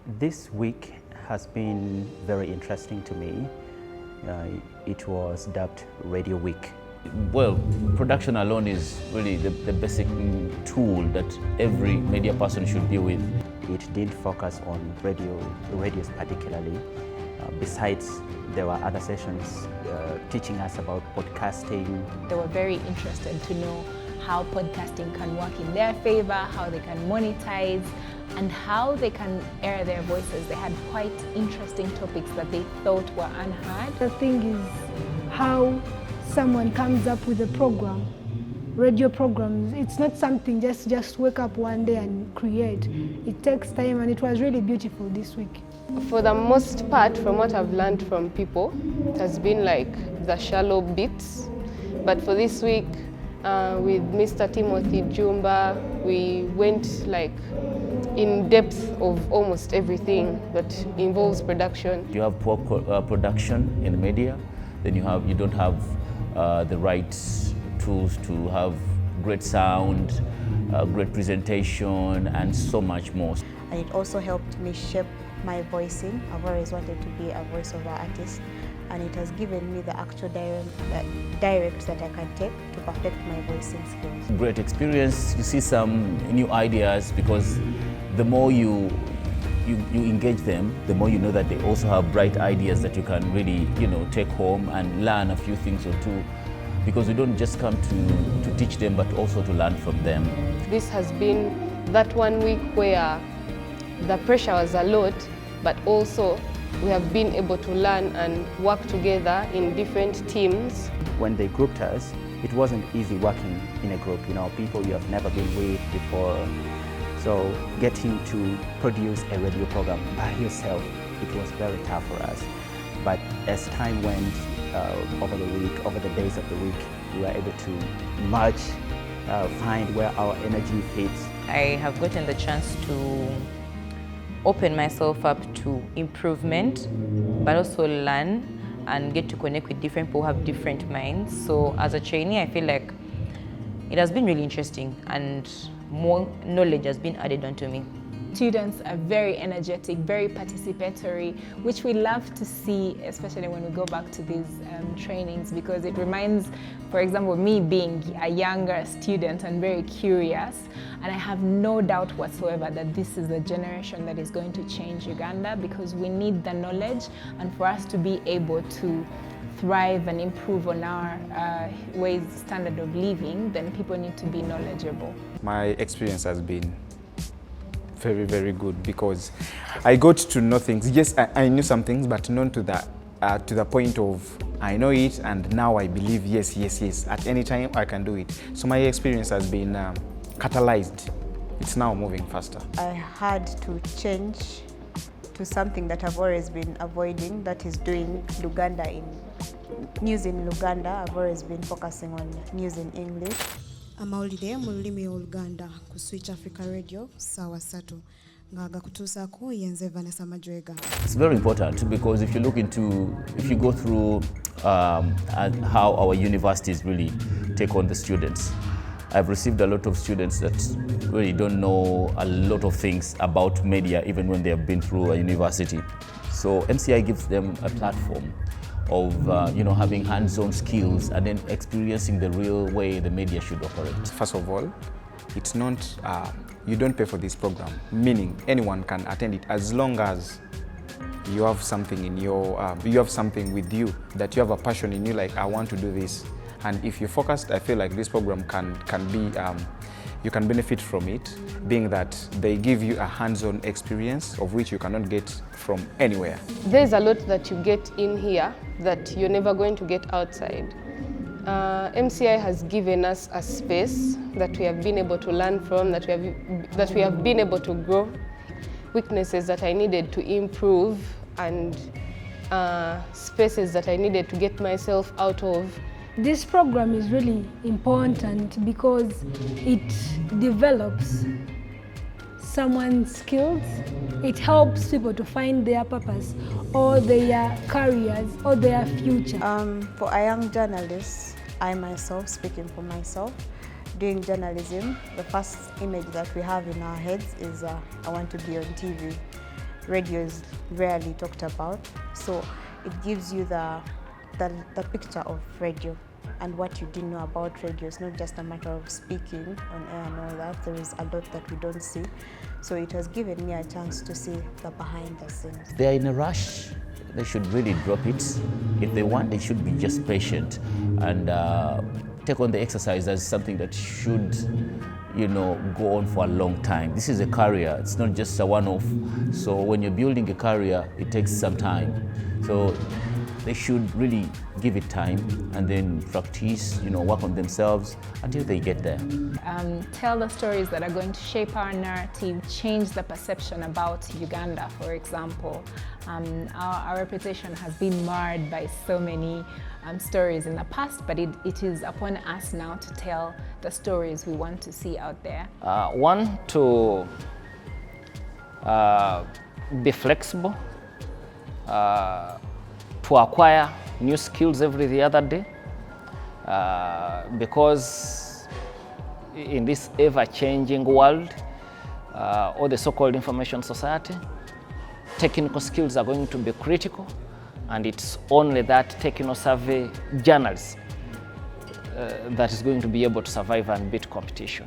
This week has been very interesting to me. It was dubbed Radio Week. Well, production alone is really the basic tool that every media person should be with. It didn't focus on radios particularly. Besides, there were other sessions teaching us about podcasting. They were very interested to know how podcasting can work in their favor, how they can monetize, and how they can air their voices. They had quite interesting topics that they thought were unheard. The thing is how someone comes up with a program, radio programs. It's not something just wake up one day and create. It takes time, and it was really beautiful this week. For the most part, from what I've learned from people, it has been like the shallow bits. But for this week, with Mr. Timothy Jumba, we went like in depth of almost everything that involves production. You have poor production in media, then you don't have the right tools to have great sound, great presentation, and so much more. And it also helped me shape my voicing. I've always wanted to be a voiceover artist, and it has given me the actual direct that I can take to perfect my voicing skills. Great experience. You see some new ideas because the more you engage them, the more you know that they also have bright ideas that you can really, take home and learn a few things or two. Because we don't just come to teach them, but also to learn from them. This has been that 1 week where the pressure was a lot, but also we have been able to learn and work together in different teams. When they grouped us, it wasn't easy working in a group, people you have never been with before. So getting to produce a radio program by yourself, it was very tough for us. But as time went over the week, over the days of the week, we were able to merge, find where our energy fits. I have gotten the chance to open myself up to improvement, but also learn and get to connect with different people who have different minds. So as a trainee, I feel like it has been really interesting and more knowledge has been added onto me. Students are very energetic, very participatory, which we love to see, especially when we go back to these trainings, because it reminds, for example, me being a younger student and very curious, and I have no doubt whatsoever that this is the generation that is going to change Uganda, because we need the knowledge, and for us to be able to thrive and improve on our standard of living, then people need to be knowledgeable. My experience has been very, very good because I got to know things. Yes, I knew some things, but not to the point of I know it and now I believe yes. At any time I can do it. So my experience has been catalyzed. It's now moving faster. I had to change to something that I've always been avoiding, that is doing news in Luganda. I've always been focusing on news in English. Amawulire mu lulimi Oluganda ku Switch Africa Radio sawa satu ngaga kutusaako yenze Vanessa Majwega. It's very important because if you go through how our universities really take on the students. I've received a lot of students that really don't know a lot of things about media even when they have been through a university. So MCI gives them a platform of having hands-on skills and then experiencing the real way the media should operate. First of all, it's not, you don't pay for this program, meaning anyone can attend it as long as you have something in you have something with you, that you have a passion in you, like I want to do this. And if you're focused, I feel like this program can be, you can benefit from it, being that they give you a hands-on experience of which you cannot get from anywhere. There's a lot that you get in here that you're never going to get outside. MCI has given us a space that we have been able to learn from, that we have been able to grow, weaknesses that I needed to improve, and spaces that I needed to get myself out of. This program is really important because it develops someone's skills. It helps people to find their purpose or their careers or their future. For a young journalist, I myself, speaking for myself, doing journalism, the first image that we have in our heads is I want to be on TV. radio is rarely talked about. So it gives you the picture of radio and what you didn't know about radio. It's not just a matter of speaking on air and all that. There is a lot that we don't see. So it has given me a chance to see the behind the scenes. They are in a rush. They should really drop it. If they want, they should be just patient and take on the exercise as something that should, go on for a long time. This is a career. It's not just a one-off. So when you're building a career, it takes some time. So they should really give it time and then practice, work on themselves until they get there. Tell the stories that are going to shape our narrative, change the perception about Uganda, for example. Our reputation has been marred by so many stories in the past, but it is upon us now to tell the stories we want to see out there. One, to be flexible, to acquire new skills every other day, because in this ever-changing world, or the so-called information society, technical skills are going to be critical, and it's only that techno-savvy journalist that is going to be able to survive and beat competition.